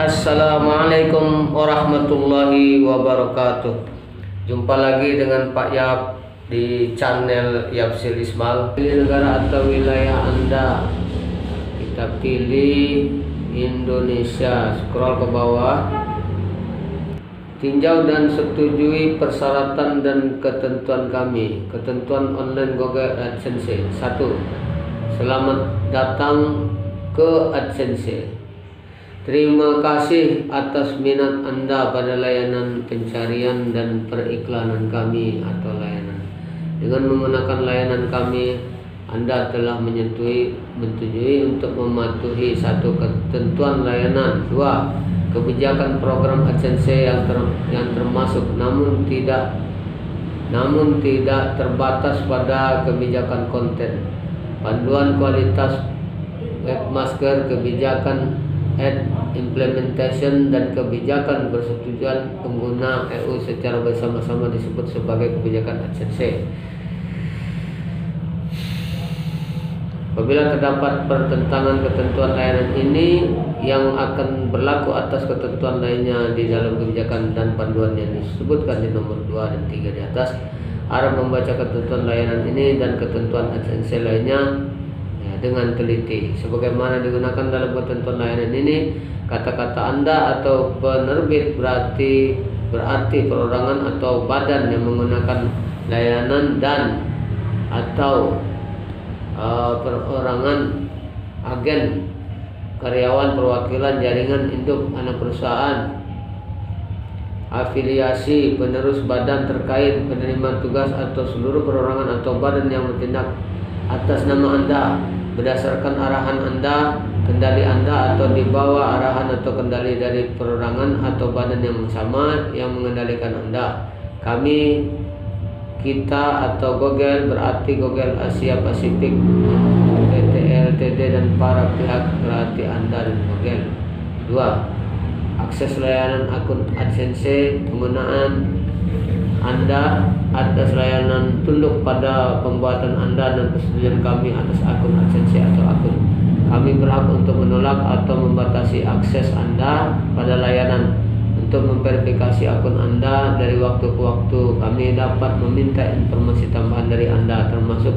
Assalamualaikum warahmatullahi wabarakatuh. Jumpa lagi dengan Pak Yap di channel Yapsil Ismal. Pilih negara atau wilayah Anda. Kita pilih Indonesia. Scroll ke bawah. Tinjau dan setujui persyaratan dan ketentuan kami. Ketentuan online Google AdSense. 1. Selamat datang ke AdSense. Terima kasih atas minat Anda pada layanan pencarian dan periklanan kami atau layanan. Dengan menggunakan layanan kami, Anda telah menyetujui untuk mematuhi 1. Ketentuan layanan. 2. Kebijakan program AdSense yang termasuk namun tidak terbatas pada kebijakan konten, panduan kualitas webmaster, kebijakan ad implementation, dan kebijakan persetujuan pengguna EU secara bersama-sama disebut sebagai kebijakan AdSense. Apabila terdapat pertentangan ketentuan layanan ini yang akan berlaku atas ketentuan lainnya di dalam kebijakan dan panduan yang disebutkan di nomor 2 dan 3 di atas, harap membaca ketentuan layanan ini dan ketentuan AdSense lainnya dengan teliti. Sebagaimana digunakan dalam ketentuan layanan ini, kata-kata Anda atau penerbit berarti perorangan atau badan yang menggunakan layanan dan atau perorangan, agen, karyawan, perwakilan, jaringan induk, anak perusahaan, afiliasi, penerus, badan terkait, penerima tugas atau seluruh perorangan atau badan yang bertindak atas nama Anda berdasarkan arahan Anda, kendali Anda, atau di bawah arahan atau kendali dari perorangan atau badan yang sama yang mengendalikan Anda. Kami, kita atau Google berarti Google Asia Pasifik PT Ltd dan para pihak berarti Anda dan Google. 2. Akses layanan akun AdSense. Penggunaan Anda atas layanan tunduk pada pembuatan Anda dan persetujuan kami atas akun AdSense atau akun. Kami berhak untuk menolak atau membatasi akses Anda pada layanan. Untuk memverifikasi akun Anda dari waktu ke waktu, kami dapat meminta informasi tambahan dari Anda, termasuk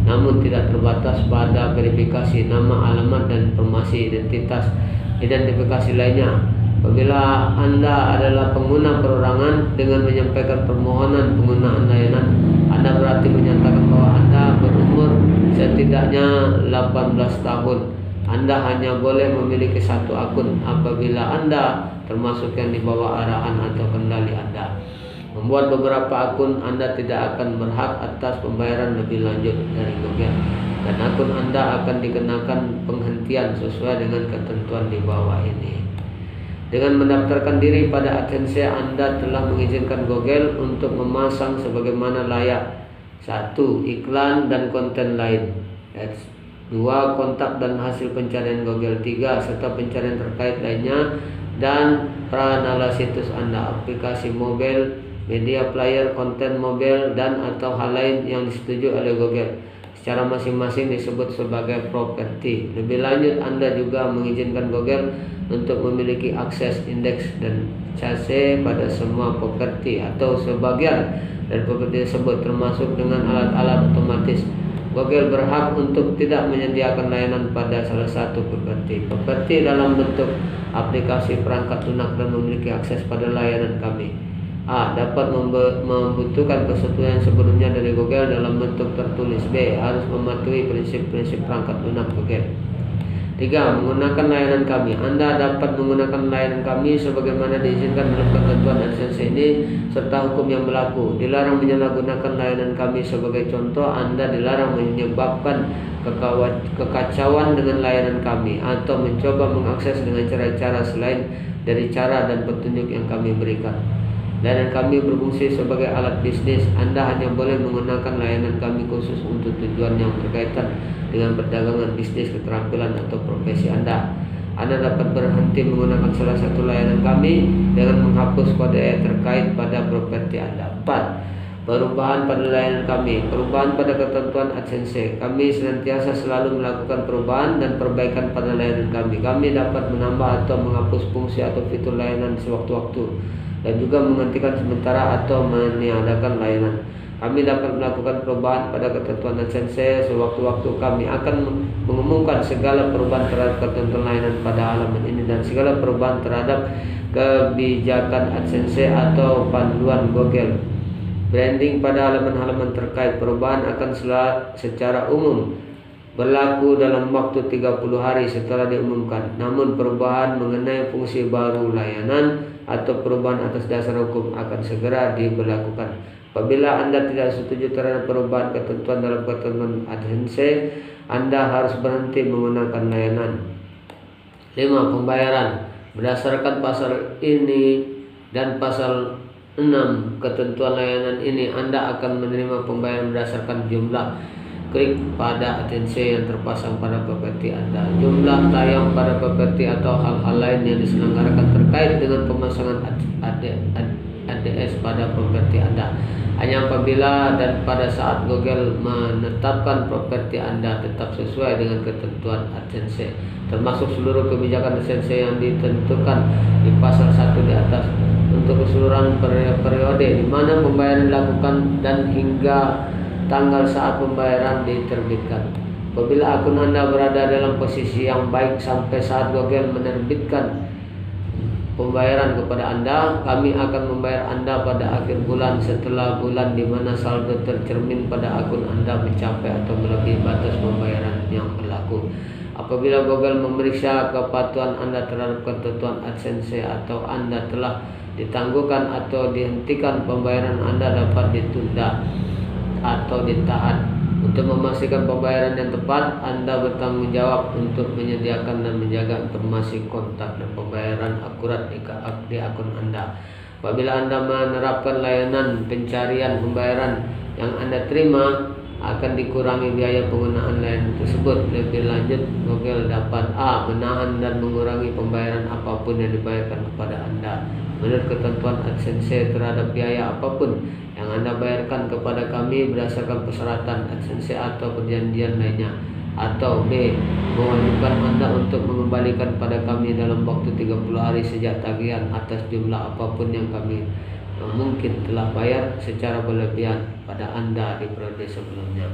namun tidak terbatas pada verifikasi nama, alamat, dan informasi identifikasi lainnya. Apabila Anda adalah pengguna perorangan dengan menyampaikan permohonan penggunaan layanan, Anda berarti menyatakan bahwa Anda berumur setidaknya 18 tahun. Anda hanya boleh memiliki 1 akun apabila Anda termasuk yang di bawah arahan atau kendali Anda. Membuat beberapa akun, Anda tidak akan berhak atas pembayaran lebih lanjut dari Google, dan akun Anda akan dikenakan penghentian sesuai dengan ketentuan di bawah ini. Dengan mendaftarkan diri pada AdSense, Anda telah mengizinkan Google untuk memasang sebagaimana layak 1. Iklan dan konten lain. 2. Kontak dan hasil pencarian Google. 3. Serta pencarian terkait lainnya dan pranala situs Anda, aplikasi mobil, media player, konten mobil, dan atau hal lain yang disetujui oleh Google secara masing-masing disebut sebagai properti. Lebih lanjut, Anda juga mengizinkan Google untuk memiliki akses, indeks, dan cache pada semua properti atau sebagian dari properti tersebut, termasuk dengan alat-alat otomatis. Google berhak untuk tidak menyediakan layanan pada salah satu properti. Properti dalam bentuk aplikasi perangkat lunak dan memiliki akses pada layanan kami. A. Dapat membutuhkan persetujuan sebelumnya dari Google dalam bentuk tertulis. B. Harus mematuhi prinsip-prinsip perangkat lunak Google. 3. Menggunakan layanan kami. Anda dapat menggunakan layanan kami sebagaimana diizinkan dalam ketentuan AdSense ini serta hukum yang berlaku. Dilarang menyalahgunakan layanan kami. Sebagai contoh, Anda dilarang menyebabkan kekacauan dengan layanan kami atau mencoba mengakses dengan cara-cara selain dari cara dan petunjuk yang kami berikan. Layanan kami berfungsi sebagai alat bisnis. Anda hanya boleh menggunakan layanan kami khusus untuk tujuan yang berkaitan dengan perdagangan, bisnis, keterampilan, atau profesi Anda. Anda dapat berhenti menggunakan salah satu layanan kami dengan menghapus kode terkait pada properti Anda. 4. Perubahan pada layanan kami, perubahan pada ketentuan AdSense. Kami senantiasa selalu melakukan perubahan dan perbaikan pada layanan kami. Kami dapat menambah atau menghapus fungsi atau fitur layanan sewaktu-waktu dan juga menghentikan sementara atau meniadakan layanan. Kami dapat melakukan perubahan pada ketentuan AdSense sewaktu-waktu. Kami akan mengumumkan segala perubahan terhadap ketentuan layanan pada halaman ini dan segala perubahan terhadap kebijakan AdSense atau panduan Google. Branding pada halaman-halaman terkait. Perubahan akan secara umum berlaku dalam waktu 30 hari setelah diumumkan. Namun perubahan mengenai fungsi baru layanan atau perubahan atas dasar hukum akan segera diberlakukan. Apabila Anda tidak setuju terhadap perubahan ketentuan dalam ketentuan AdSense, Anda harus berhenti menggunakan layanan. 5. Pembayaran. Berdasarkan pasal ini dan pasal 6 ketentuan layanan ini, Anda akan menerima pembayaran berdasarkan jumlah klik pada AdSense yang terpasang pada properti Anda, jumlah tayang pada properti atau hal-hal lain yang diselenggarakan terkait dengan pemasangan ADS pada properti Anda. Hanya apabila dan pada saat Google menetapkan properti Anda tetap sesuai dengan ketentuan AdSense, termasuk seluruh kebijakan AdSense yang ditentukan di pasal 1 di atas untuk keseluruhan periode di mana pembayaran dilakukan dan hingga tanggal saat pembayaran diterbitkan. Apabila akun Anda berada dalam posisi yang baik sampai saat Google menerbitkan pembayaran kepada Anda, kami akan membayar Anda pada akhir bulan setelah bulan di mana saldo tercermin pada akun Anda mencapai atau melebihi batas pembayaran yang berlaku. Apabila Google memeriksa kepatuhan Anda terhadap ketentuan AdSense atau Anda telah ditangguhkan atau dihentikan, pembayaran Anda dapat ditunda atau ditahan. Untuk memastikan pembayaran yang tepat, Anda bertanggung jawab untuk menyediakan dan menjaga informasi kontak dan pembayaran akurat di akun Anda. Apabila Anda menerapkan layanan pencarian pembayaran yang Anda terima, akan dikurangi biaya penggunaan layanan tersebut. Lebih lanjut, Google dapat A. menahan dan mengurangi pembayaran apapun yang dibayarkan kepada Anda menurut ketentuan AdSense terhadap biaya apapun yang Anda bayarkan kepada kami berdasarkan persyaratan AdSense atau perjanjian lainnya, atau B. mewajibkan Anda untuk mengembalikan pada kami dalam waktu 30 hari sejak tagihan atas jumlah apapun yang kami mungkin telah bayar secara berlebihan pada Anda di periode sebelumnya.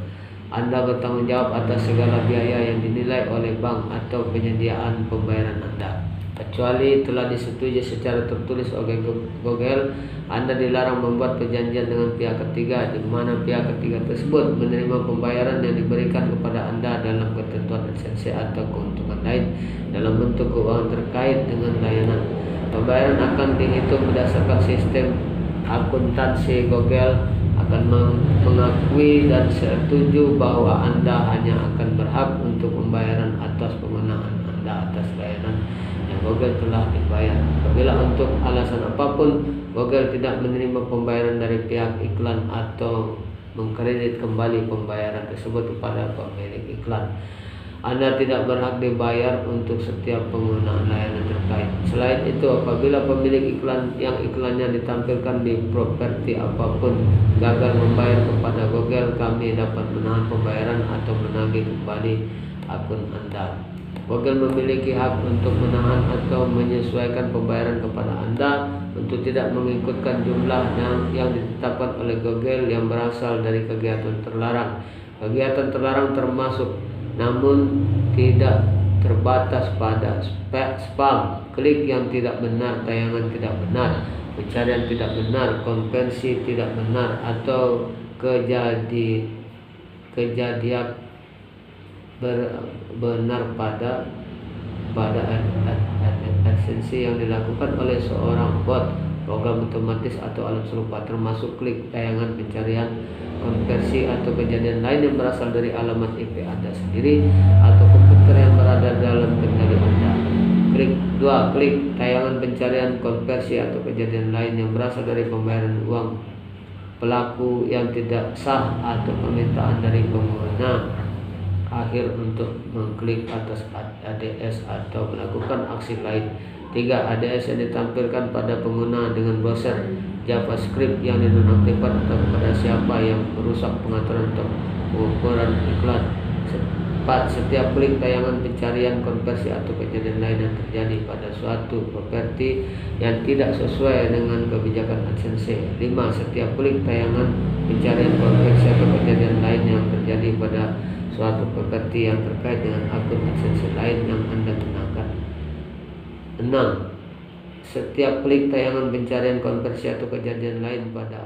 Anda bertanggung jawab atas segala biaya yang dinilai oleh bank atau penyediaan pembayaran Anda. Kecuali telah disetujui secara tertulis oleh Google, Anda dilarang membuat perjanjian dengan pihak ketiga di mana pihak ketiga tersebut menerima pembayaran yang diberikan kepada Anda dalam ketentuan AdSense atau keuntungan lain dalam bentuk keuangan terkait dengan layanan. Pembayaran akan dihitung berdasarkan sistem akuntansi. Google akan mengakui dan setuju bahwa Anda hanya akan berhak untuk pembayaran atas penggunaan Anda atas layanan yang Google telah dibayar. Apabila untuk alasan apapun Google tidak menerima pembayaran dari pihak iklan atau mengkredit kembali pembayaran tersebut kepada pemilik iklan, Anda tidak berhak dibayar untuk setiap penggunaan layanan terkait. Selain itu, apabila pemilik iklan yang iklannya ditampilkan di properti apapun gagal membayar kepada Google, kami dapat menahan pembayaran atau menagih kembali akun Anda. Google memiliki hak untuk menahan atau menyesuaikan pembayaran kepada Anda untuk tidak mengikutkan jumlah yang ditetapkan oleh Google yang berasal dari kegiatan terlarang. Kegiatan terlarang termasuk namun tidak terbatas pada spam, klik yang tidak benar, tayangan tidak benar, pencarian tidak benar, konversi tidak benar, atau kejadian benar pada AdSense yang dilakukan oleh seorang bot, program otomatis atau alat serupa, termasuk klik, tayangan, pencarian, konversi atau kejadian lain yang berasal dari alamat IP Anda sendiri atau komputer yang berada dalam kendali Anda. Klik, tayangan, pencarian, konversi atau kejadian lain yang berasal dari pembayaran uang pelaku yang tidak sah atau permintaan dari pengguna akhir untuk mengklik atas ADS atau melakukan aksi lain 3. ADS yang ditampilkan pada pengguna dengan browser JavaScript yang dinonaktifkan atau kepada siapa yang merusak pengaturan untuk pengukuran iklan. 4. Setiap klik tayangan pencarian konversi atau kejadian lain yang terjadi pada suatu properti yang tidak sesuai dengan kebijakan AdSense. 5. Setiap klik tayangan pencarian konversi atau kejadian lain yang terjadi pada suatu properti yang terkait dengan akun AdSense lain yang Anda gunakan. 6. Setiap klik tayangan pencarian konversi atau kejadian lain pada